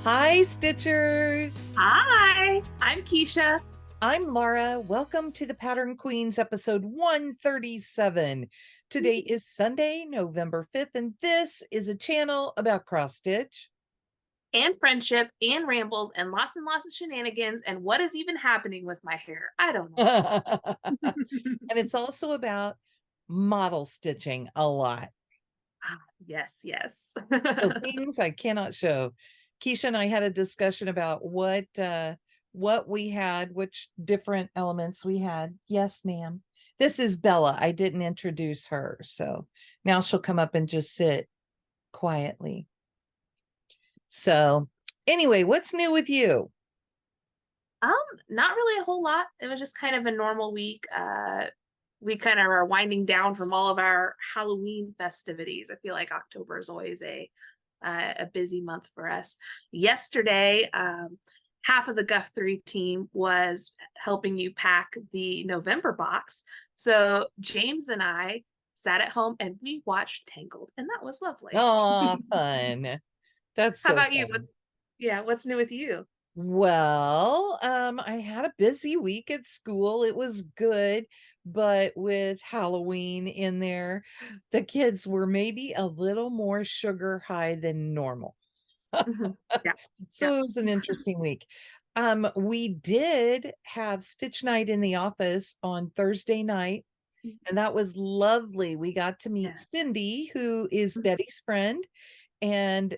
Hi, Stitchers. Hi, I'm Keisha. I'm Laura. Welcome to the Pattern Queens episode 137. Today is Sunday, November 5th, and this is a channel about cross stitch And friendship and rambles and lots of shenanigans and what is even happening with my hair. I don't know. and it's also about model stitching a lot. Yes. So things I cannot show. Keisha and I had a discussion about what we had, which different elements we had. Yes, ma'am. This is Bella. I didn't introduce her, so now she'll come up and just sit quietly. So anyway, what's new with you? Not really a whole lot. It was just kind of a normal week. We kind of are winding down from all of our Halloween festivities. I feel like October is always a busy month for us. Yesterday, half of the Guthrie team was helping you pack the November box. So James and I sat at home and we watched Tangled, and that was lovely. Oh, fun. That's How so about you? fun. What's new with you? Well, I had a busy week at school. It was good, but with Halloween in there, the kids were maybe a little more sugar high than normal. Mhm. Yeah. So it was an interesting week. We did have Stitch Night in the office on Thursday night, and that was lovely. We got to meet Yes. Cindy, who is Betty's friend, and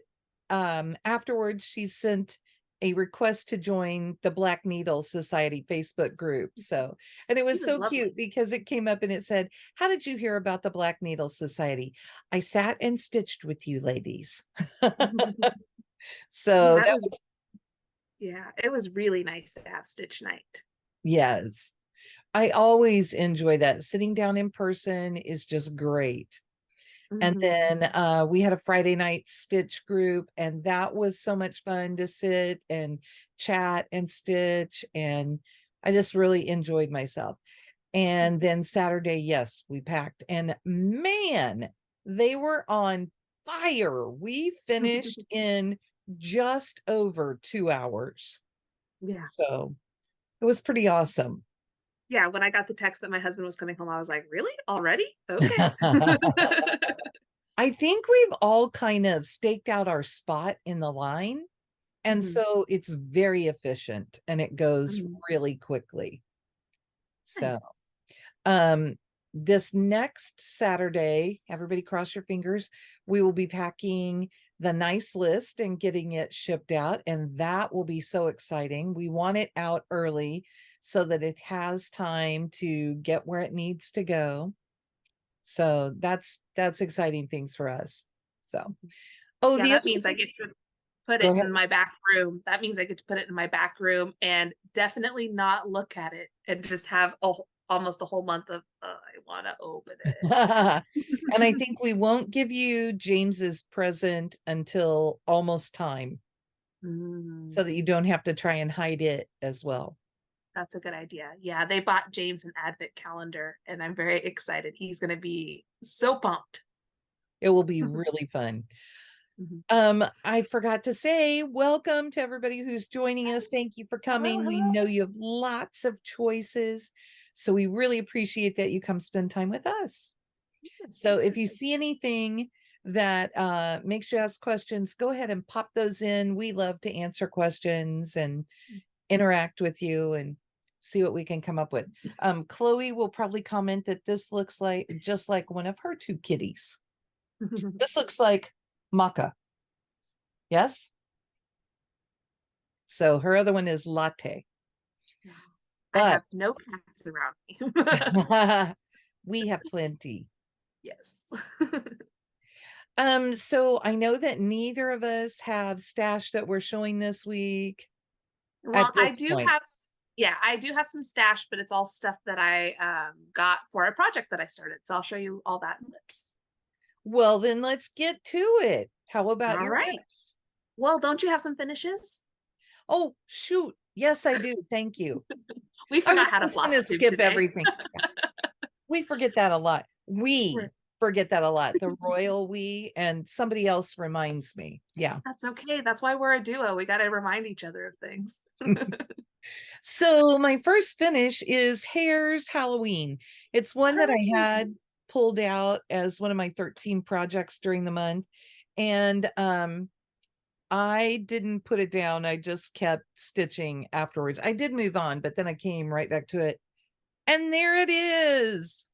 afterwards she sent a request to join the Black Needle Society Facebook group. So, and it He was was so lovely. cute because it came up and it said, "How did you hear about the Black Needle Society?" "I sat and stitched with you ladies." So That that was was, it was really nice to have Stitch Night. yes. I always enjoy that. Sitting down in person is just great. And Mhm. then we had a Friday night stitch group, and that was so much fun to sit and chat and stitch. And I just really enjoyed myself. And then Saturday, yes, we packed, and man, they were on fire. We finished in just over 2 hours. Yeah. So it was pretty awesome. Yeah, when I got the text that my husband was coming home, I was like, really? Already? Okay. I think we've all kind of staked out our spot in the line. And Mhm. so it's very efficient and it goes Mhm. really quickly. So, Nice. um, this next Saturday, everybody cross your fingers, we will be packing the nice list and getting it shipped out. And that will be so exciting. We want it out early so that it has time to get where it needs to go. So that's exciting things for us. So, oh, Yeah, the that other means I thing, get to put go it ahead. in my back room. That means I get to put it in my back room and definitely not look at it and just have almost a whole month of I want to open it. And I think we won't give you James's present until almost time Mm, so that you don't have to try and hide it as well. that's a good idea. Yeah, they bought James an Advent calendar, and I'm very excited. He's going to be so pumped. It will be really fun. Mhm. I forgot to say welcome to everybody who's joining us. Yes. Thank you for Hello, coming. We hello. know you have lots of choices, so we really appreciate that you come spend time with us. Yes, So if you yes. see anything that makes you ask questions, go ahead and pop those in. We love to answer questions and interact with you and see what we can come up with. Chloe will probably comment that this looks like just like one of her two kitties. This looks like Maca. Yes. So her other one is Latte. I But have no cats around me. we have plenty. Yes. So I know that neither of us have stash that we're showing this week at Well, this point. I do have some stash, but it's all stuff that I got for a project that I started. So I'll show you all that in lips. Well, then let's get to it. How about All your right. lips? Well, don't you have some finishes? Oh, shoot. Yes, I do. Thank you. We I forgot was how to just going to Flosstube skip today. everything. We forget that a lot. We, Right. forget that a lot. The royal we, and somebody else reminds me. Yeah. That's okay. That's why we're a duo. We got to remind each other of things. So my first finish is Hares Halloween. It's one that I had pulled out as one of my 13 projects during the month. And I didn't put it down. I just kept stitching afterwards. I did move on, but then I came right back to it. And there it is.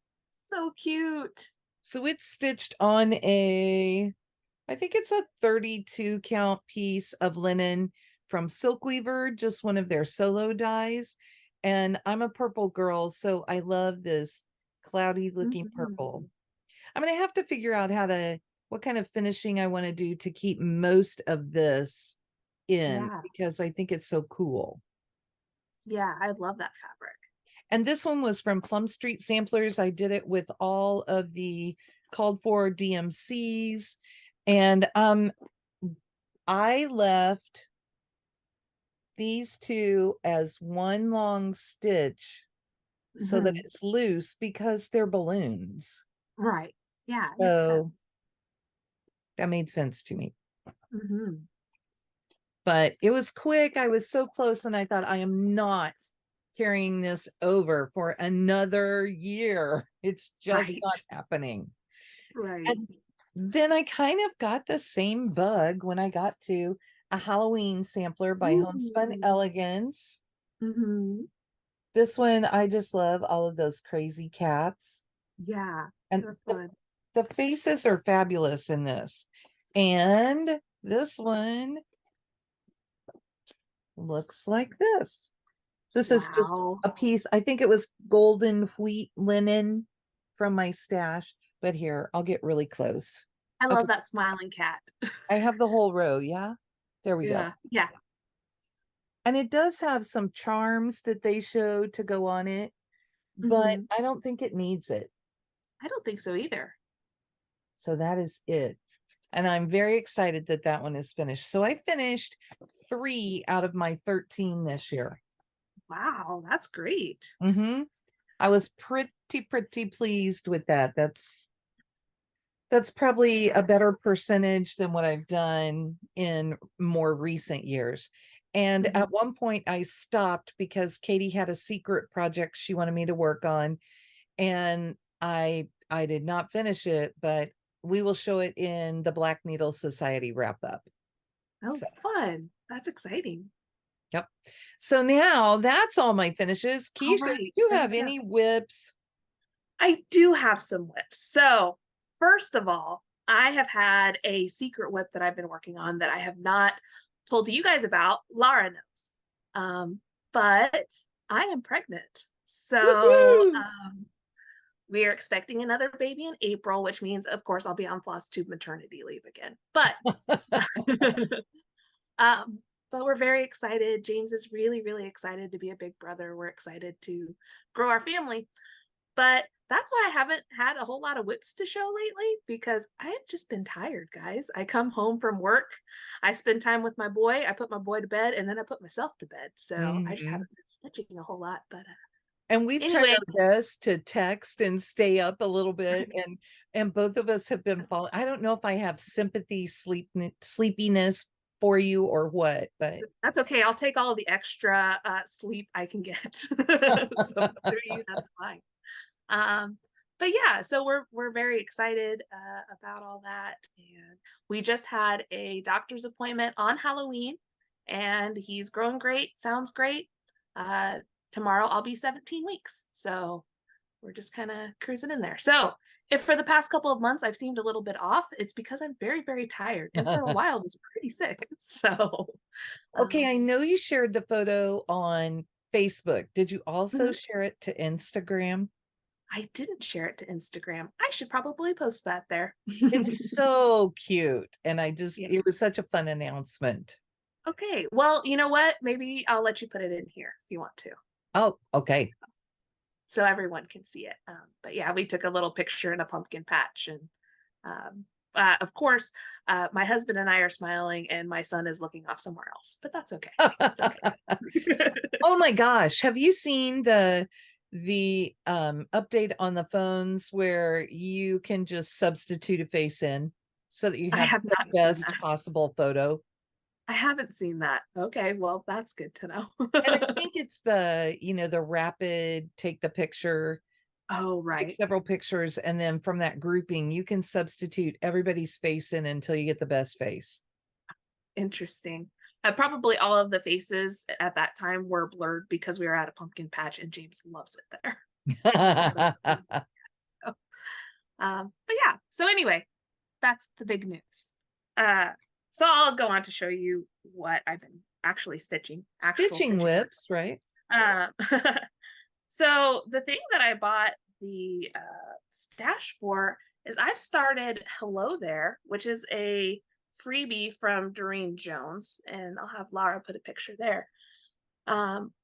So cute. So it's stitched on I think it's a 32 count piece of linen from Silkweaver, just one of their solo dyes. And I'm a purple girl, so I love this cloudy looking purple. I'm going to have to figure out what kind of finishing I want to do to keep most of this in, because I think it's so cool. Yeah, I love that fabric. And this one was from Plum Street Samplers. I did it with all of the called for DMCs. And I left these two as one long stitch so that it's loose because they're balloons. Right. Yeah. So that made sense to me. But it was quick. I was so close, and I thought, I am not carrying this over for another year. It's just not happening. Right. And then I kind of got the same bug when I got to a Halloween sampler by Homespun Elegance. This one, I just love all of those crazy cats. Yeah. And the faces are fabulous in this. And this one looks like this. This is just a piece. I think it was golden wheat linen from my stash. But here, I'll get really close. I love that smiling cat. I have the whole row. Yeah. There we go. Yeah. And it does have some charms that they showed to go on it, but I don't think it needs it. I don't think so either. So that is it. And I'm very excited that that one is finished. So I finished 3 out of my 13 this year. Wow, that's great. I was pretty pleased with that. That's probably a better percentage than what I've done in more recent years. And at one point I stopped because Katie had a secret project she wanted me to work on, and I did not finish it, but we will show it in the Black Needle Society wrap up. Oh, fun. That's exciting. Yep. So now that's all my finishes. Keisha, do you have any whips? I do have some whips. So first of all, I have had a secret whip that I've been working on that I have not told you guys about. Lara knows. But I am pregnant. So we are expecting another baby in April, which means, of course, I'll be on Flosstube maternity leave again. But but we're very excited. James is really, really excited to be a big brother. We're excited to grow our family. But that's why I haven't had a whole lot of whips to show lately, because I have just been tired, guys. I come home from work, I spend time with my boy, I put my boy to bed, and then I put myself to bed. So I just haven't been stitching a whole lot. But and we've tried our best to text and stay up a little bit, and both of us have been falling. I don't know if I have sympathy, sleepiness for you or what, but that's okay. I'll take all of the extra sleep I can get. So for you, that's fine. But yeah, so we're very excited about all that, and we just had a doctor's appointment on Halloween, and he's growing great, sounds great. Tomorrow I'll be 17 weeks, so we're just kind of cruising in there. So if for the past couple of months I've seemed a little bit off, it's because I'm very, very tired, and for a while I was pretty sick. So okay, I know you shared the photo on Facebook. Did you also share it to Instagram? I didn't share it to Instagram. I should probably post that there. It's so cute. And it was such a fun announcement. Okay. Well, you know what? Maybe I'll let you put it in here if you want to. Oh, okay. So everyone can see it. But yeah, we took a little picture in a pumpkin patch. And of course, my husband and I are smiling, and my son is looking off somewhere else. But that's okay. That's okay. Oh my gosh. Have you seen the the update on the phones where you can just substitute a face in so that you I have have the not seen best that. possible photo. I haven't seen that. Okay, well, that's good to know. And I think it's the, the rapid take the picture, Oh, take right. several pictures, and then from that grouping, you can substitute everybody's face in until you get the best face. Interesting. Probably all of the faces at that time were blurred because we were at a pumpkin patch and James loves it there. So, but yeah, so anyway, that's the big news. So I'll go on to show you what I've been actually stitching. Stitching whips, right? Uh, so the thing that I bought the stash for is I've started Hello There, which is a freebie from Durene Jones, and I'll have Laura put a picture there.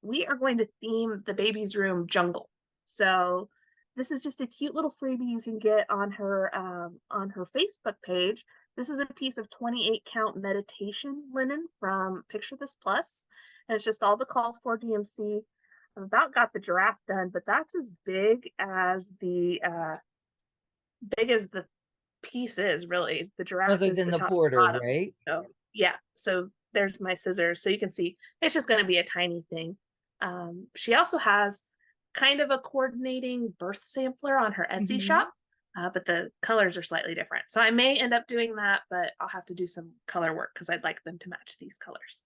We are going to theme the baby's room jungle. So this is just a cute little freebie you can get on her Facebook page. This is a piece of 28 count meditation linen from Picture This Plus, and it's just all the call for DMC. I've about got the giraffe done, but that's as big as the piece is really. The giraffe Other is than the the top and border, bottom. right? So yeah, so there's my scissors. So you can see it's just going to be a tiny thing. She also has kind of a coordinating birth sampler on her Etsy shop, but the colors are slightly different. So I may end up doing that, but I'll have to do some color work because I'd like them to match these colors.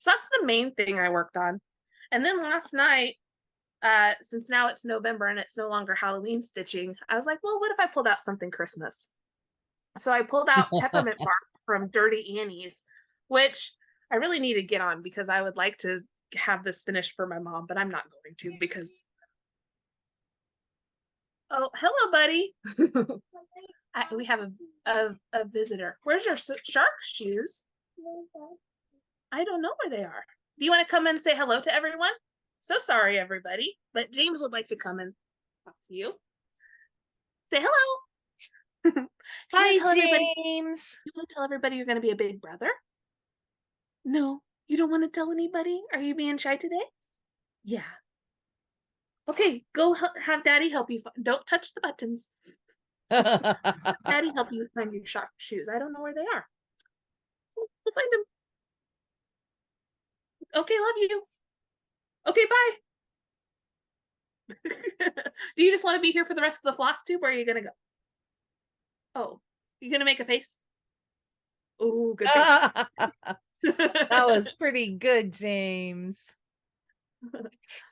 So that's the main thing I worked on. And then last night, since now it's November and it's no longer Halloween stitching, I was like, well, what if I pulled out something Christmas? So I pulled out Peppermint Bark from Dirty Annie's, which I really need to get on because I would like to have this finished for my mom, but I'm not going to because. Oh, hello, buddy. We have a visitor. Where's your shark shoes? I don't know where they are. Do you want to come and say hello to everyone? So sorry, everybody, but James would like to come and talk to you. Say hello. Hi, James. You want to tell everybody you're going to be a big brother? No, you don't want to tell anybody? Are you being shy today? Yeah. Okay, go have Daddy help you. Don't touch the buttons. Daddy help you find your shark shoes. I don't know where they are. We'll find them. Okay, love you. Okay, bye. Do you just want to be here for the rest of the Flosstube, or are you going to go? Oh, you going to make a face? Oh, good face. That was pretty good, James.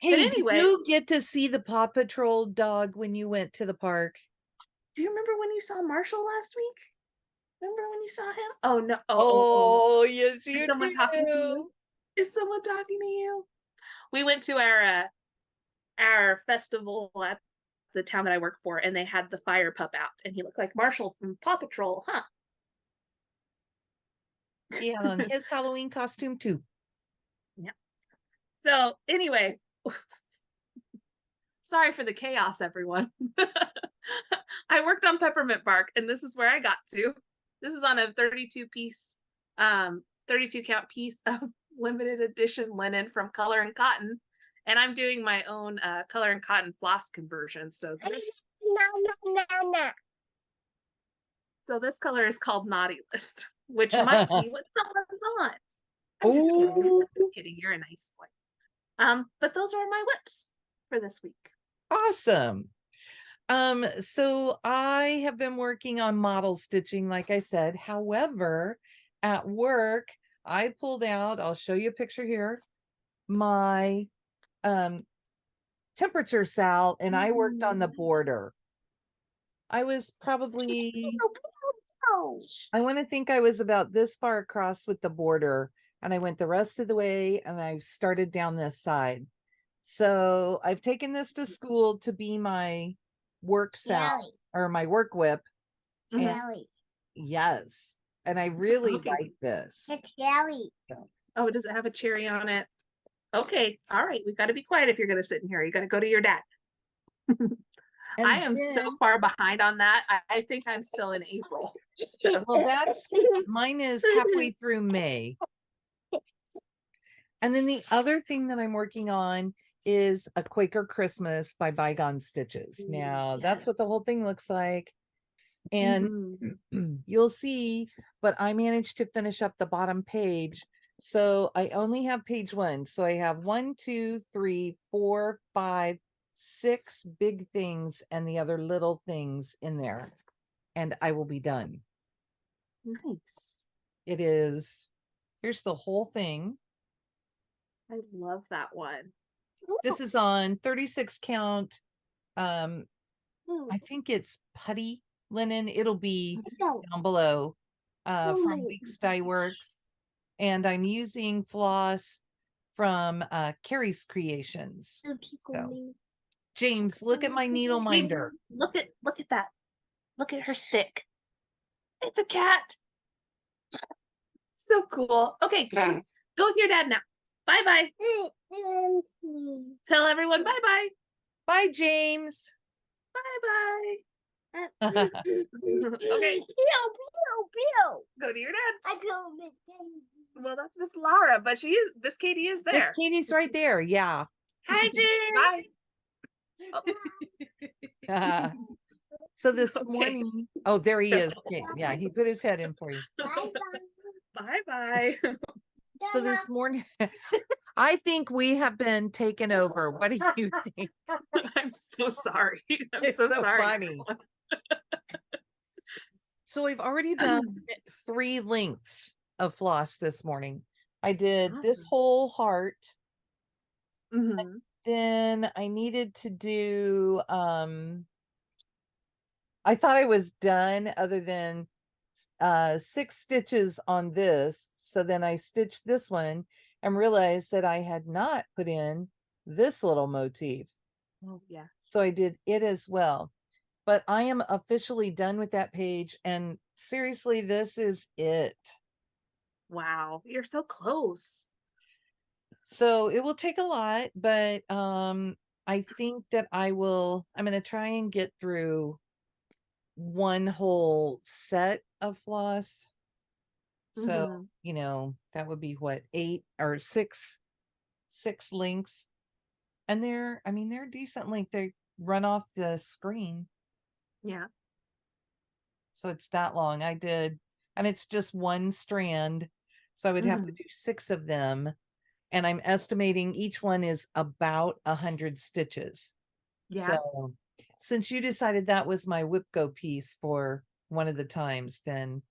Hey, anyway, did you get to see the Paw Patrol dog when you went to the park? Do you remember when you saw Marshall last week? Remember when you saw him? Oh no! Oh, yes, you Is someone do. talking to you? Is someone talking to you? We went to our festival at the town that I work for, and they had the fire pup out, and he looked like Marshall from Paw Patrol, huh? He had on his Halloween costume too. Yeah. So anyway, sorry for the chaos, everyone. I worked on Peppermint Bark, and this is where I got to. This is on a 32 count piece of limited edition linen from Color and Cotton, and I'm doing my own Color and Cotton floss conversion. So this color is called Naughty List, which might be what someone's on. I'm just kidding. I'm just kidding. You're a nice boy. But those are my whips for this week. Awesome. So I have been working on model stitching, like I said. However, at work, I pulled out, I'll show you a picture here, my Temperature SAL, and I worked on the border. I was probably, I want to think I was about this far across with the border, and I went the rest of the way, and I started down this side. So I've taken this to school to be my work SAL or my work whip. And yes, and I really like this. Oh, does it have a cherry on it? Okay, all right. We've got to be quiet if you're going to sit in here. You got to go to your dad. I am so far behind on that. I think I'm still in April. So. Well, mine is halfway through May. And then the other thing that I'm working on is a Quaker Christmas by Bygone Stitches. Now that's what the whole thing looks like. And you'll see, but I managed to finish up the bottom page. So I only have page 1. So I have 1, 2, 3, 4, 5, 6 big things and the other little things in there. And I will be done. Nice. It is, here's the whole thing. I love that one. This is on 36 count. I think it's putty linen. It'll be down below from Weeks Dye Works. And I'm using floss from Carrie's Creations. So, James, look at my needle minder. Look at that. Look at her stick. It's a cat. So cool. Okay, go with your dad now. Bye-bye. Tell everyone bye-bye. Bye, James. Bye-bye. Okay. Go to your dad. Well, that's Miss Laura, but this Katie is there. Miss Katie's right there. Yeah. Hi, James. Bye. So this morning, oh, there he is. Okay. Yeah, he put his head in for you. Bye-bye. So this morning, I think we have been taken over. What do you think? I'm so sorry. I'm It's so so sorry. funny. So we've already done 3 lengths of floss this morning. I did this whole heart. Then I needed to do, I thought I was done other than 6 stitches on this. So then I stitched this one and realized that I had not put in this little motif. Oh, yeah. So I did it as well. But I am officially done with that page. And seriously, this is it. Wow, you're so close. So it will take a lot, but I think that I'm going to try and get through one whole set of floss. So, that would be what, 8 or 6 links. And they're decent length. They run off the screen. Yeah. So it's that long. I did, and it's just one strand. So I would have to do 6 of them. And I'm estimating each one is about 100 stitches. Yeah. So since you decided that was my whip go piece for one of the times, then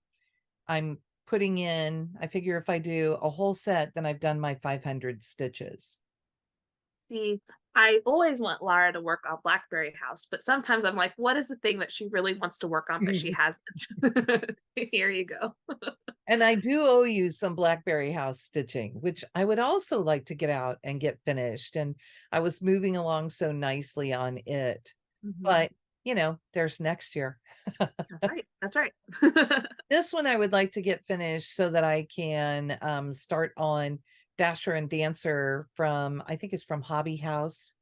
I'm putting in, I figure if I do a whole set, then I've done my 500 stitches. See, I always want Lara to work on Blackberry House, but sometimes I'm like, what is the thing that she really wants to work on, but she hasn't? Here you go. And I do owe you some Blackberry House stitching, which I would also like to get out and get finished. And I was moving along so nicely on it. But, there's next year. That's right. That's right. This one I would like to get finished so that I can start on Dasher and Dancer from, I think it's from Hobby House.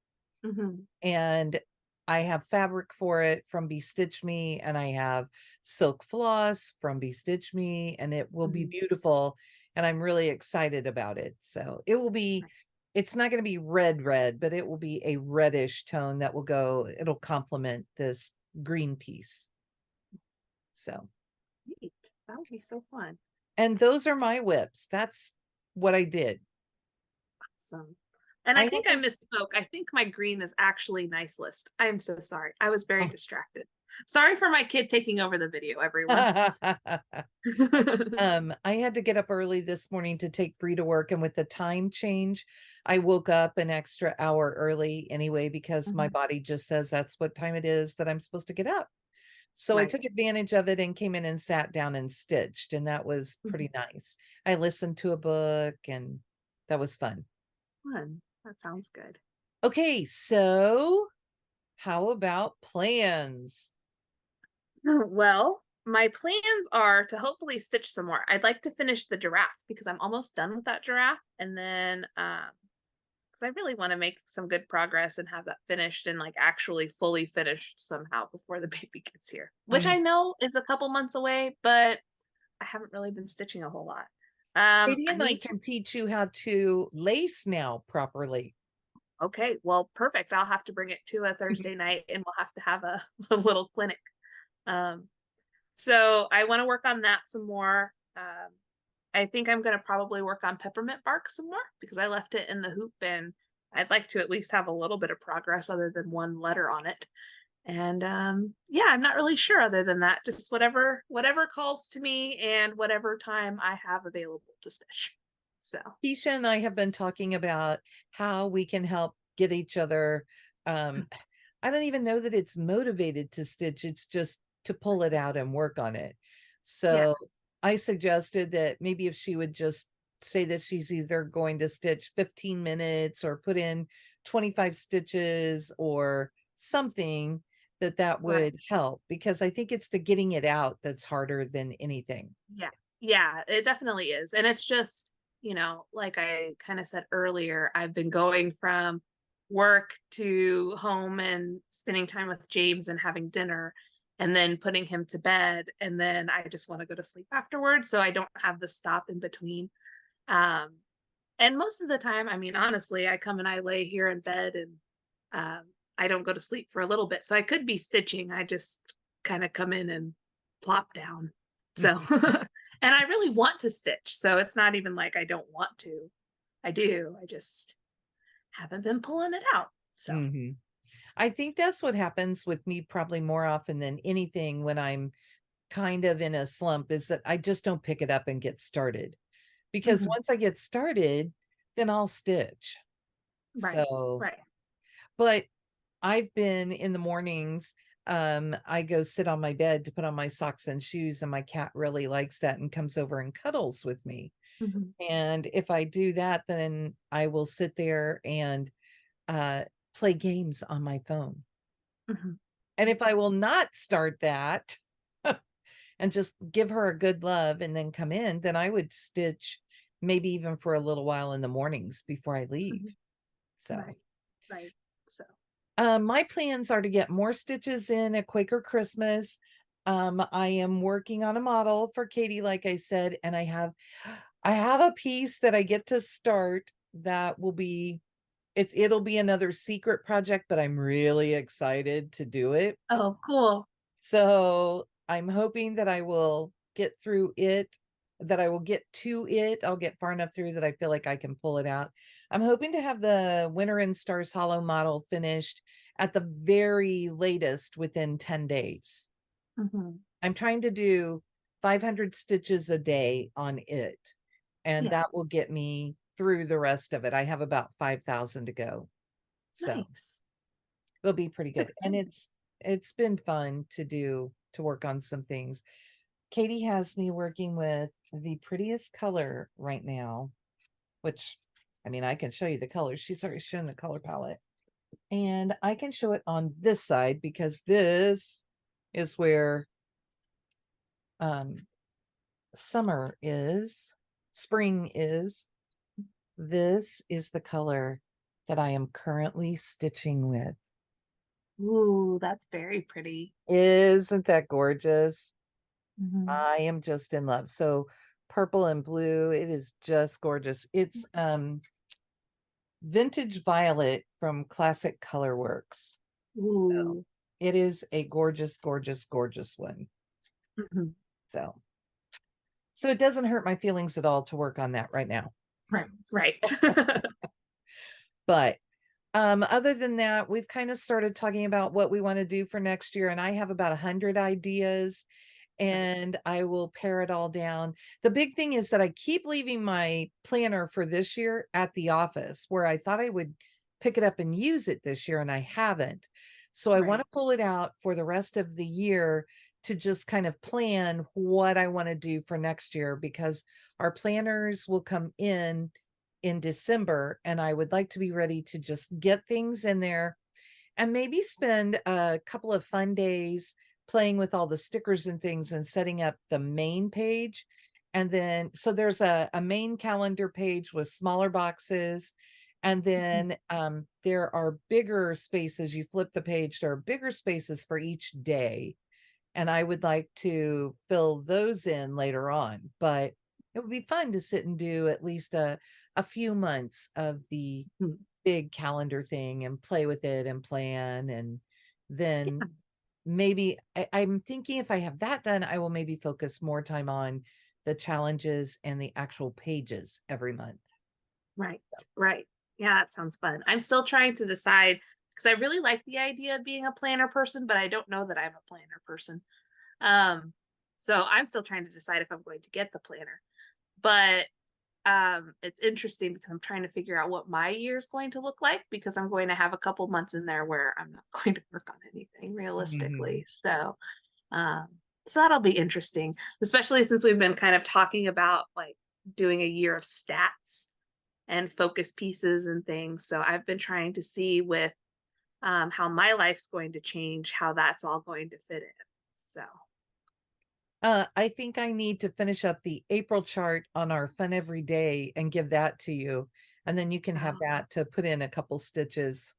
And I have fabric for it from BeStitchMe, and I have silk floss from BeStitchMe, and it will be beautiful. And I'm really excited about it. So it will be, it's not going to be red, but it will be a reddish tone that will go, it'll complement this green piece. So neat. That would be so fun. And those are my whips. That's what I did. Awesome. And I think I misspoke. I think my green is actually Nice List. I am so sorry. I was very distracted. Sorry for my kid taking over the video, everyone. I had to get up early this morning to take Bree to work, and with the time change, I woke up an extra hour early anyway, because my body just says that's what time it is that I'm supposed to get up. So I took advantage of it and came in and sat down and stitched, and that was pretty nice. I listened to a book, and that was fun. Fun. That sounds good. Okay, so how about plans? Well, my plans are to hopefully stitch some more. I'd like to finish the giraffe because I'm almost done with that giraffe. And then, because I really want to make some good progress and have that finished and like actually fully finished somehow before the baby gets here, which I know is a couple months away, but I haven't really been stitching a whole lot. Maybe I can teach you how to lace now properly. Okay, well, perfect. I'll have to bring it to a Thursday night and we'll have to have a little clinic. Um, so I want to work on that some more. I think I'm going to probably work on Peppermint Bark some more because I left it in the hoop and I'd like to at least have a little bit of progress other than one letter on it. And yeah, I'm not really sure other than that. Just whatever calls to me and whatever time I have available to stitch. So Keisha and I have been talking about how we can help get each other. I don't even know that it's motivated to stitch, it's just to pull it out and work on it. yeah, So I suggested that maybe if she would just say that she's either going to stitch 15 minutes or put in 25 stitches or something, that right. would help, because I think it's the getting it out that's harder than anything. Yeah. Yeah, it definitely is. And it's just, like I kind of said earlier, I've been going from work to home and spending time with James and having dinner and then putting him to bed. And then I just want to go to sleep afterwards. So I don't have the stop in between. Um, and most of the time, I mean, honestly, I come and I lay here in bed and I don't go to sleep for a little bit. So I could be stitching. I just kind of come in and plop down. So, and I really want to stitch. So it's not even like I don't want to. I do. I just haven't been pulling it out. So, Mhm. I think that's what happens with me probably more often than anything when I'm kind of in a slump, is that I just don't pick it up and get started. Because mhm, once I get started, then I'll stitch. right, So, right. but I've been in the mornings, I go sit on my bed to put on my socks and shoes, and my cat really likes that and comes over and cuddles with me. Mhm, And if I do that, then I will sit there and uh, play games on my phone. mhm, And if I will not start that and just give her a good love and then come in, then I would stitch maybe even for a little while in the mornings before I leave. mhm, So, right, right. So, my plans are to get more stitches in at Quaker Christmas. I am working on a model for Katie, like I said, and I have a piece that I get to start that will be it'll be another secret project, but I'm really excited to do it. oh, cool. So I'm hoping that I will get through it, that I will get to it. I'll get far enough through that I feel like I can pull it out. I'm hoping to have the Winter in Stars Hollow model finished at the very latest within 10 days. Mhm, I'm trying to do 500 stitches a day on it, and yeah, that will get me through the rest of it. I have about 5,000 to go. So nice. it'll be pretty It's good. And exciting. it's been fun to work on some things. Katie has me working with the prettiest color right now, which I mean, I can show you the colors. She's already shown the color palette. And I can show it on this side because this is where um summer is, spring is. This is the color that I am currently stitching with. Ooh, that's very pretty. Isn't that gorgeous? Mhm. I am just in love. So purple and blue, it is just gorgeous. It's vintage violet from Classic Colorworks. So Ooh. it is a gorgeous, gorgeous, gorgeous one. Mhm. So it doesn't hurt my feelings at all to work on that right now. Right, right. But other than that, we've kind of started talking about what we want to do for next year, and I have about 100 ideas, Right. and I will pare it all down. The big thing is that I keep leaving my planner for this year at the office, where I thought I would pick it up and use it this year, and I haven't. So I want Right. to pull it out for the rest of the year to just kind of plan what I want to do for next year, because our planners will come in December, and I would like to be ready to just get things in there and maybe spend a couple of fun days playing with all the stickers and things and setting up the main page. And then, so there's a main calendar page with smaller boxes. And Mhm. then there are bigger spaces. You flip the page, there are bigger spaces for each day. And I would like to fill those in later on. But it would be fun to sit and do at least a few months of the Mhm. big calendar thing and play with it and plan. And then maybe I'm thinking if I have that done, I will maybe focus more time on the challenges and the actual pages every month. Right, right. Yeah, that sounds fun. I'm still trying to decide because I really like the idea of being a planner person, but I don't know that I'm a planner person. Um, so I'm still trying to decide if I'm going to get the planner. But it's interesting because I'm trying to figure out what my year is going to look like because I'm going to have a couple months in there where I'm not going to work on anything Mhm. realistically. Um, so that'll be interesting, especially since we've been kind of talking about like doing a year of stats and focus pieces and things. So I've been trying to see with how my life's going to change, how that's all going to fit in. So, I think I need to finish up the April chart on our fun every day and give that to you. And then you can have oh, that to put in a couple stitches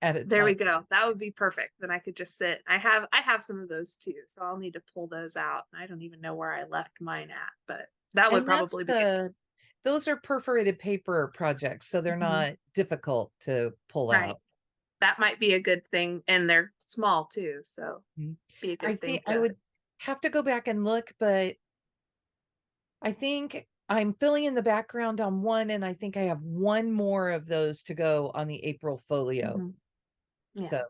at a there time. we go. That would be perfect. Then I could just sit. I have some of those too, so I'll need to pull those out. I don't even know where I left mine at, but that would And that's probably be those are perforated paper projects, so they're Mhm. not difficult to pull Right. out. That might be a good thing, and they're small too, so Mhm. be a I good thing think I to. would have to go back and look, but I think I'm filling in the background on one, and I think I have one more of those to go on the April folio. Mhm. Yeah. So,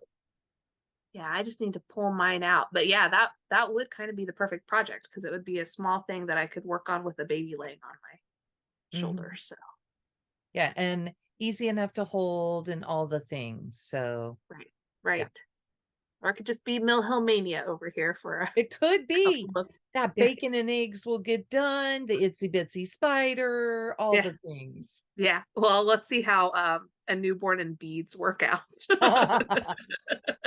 Yeah, I just need to pull mine out. But yeah, that would kind of be the perfect project because it would be a small thing that I could work on with a baby laying on my shoulder. mhm. So, Yeah, and easy enough to hold and all the things. So, right, yeah, right. Or it could just be Mill Hill Mania over here for a it could be couple of that yeah, bacon and eggs will get done, the itsy bitsy spider, all yeah, the things. yeah. Well, let's see how a newborn and beads work out.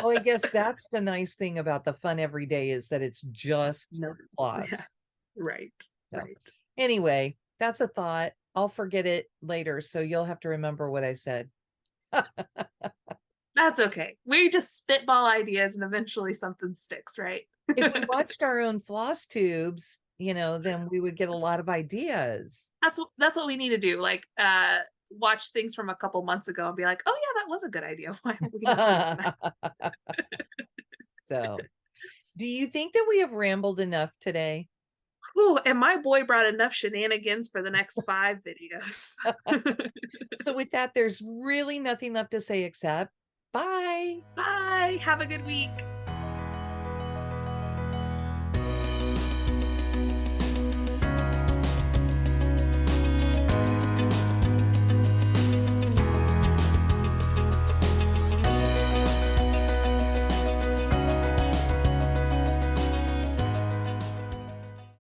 Oh, I guess that's the nice thing about the fun every day is that it's just No, yeah, floss. right, So, right. anyway, that's a thought. I'll forget it later, so you'll have to remember what I said. That's okay. We just spitball ideas and eventually something sticks, right? If we watched our own floss tubes, then we would get a That's lot of ideas. that's what we need to do. Like watch things from a couple months ago and be like, "Oh yeah, that was a good idea. Why are we not doing that?" So, do you think that we have rambled enough today? Whew, and my boy brought enough shenanigans for the next 5 videos. So, with that, there's really nothing left to say except bye. Bye. Have a good week.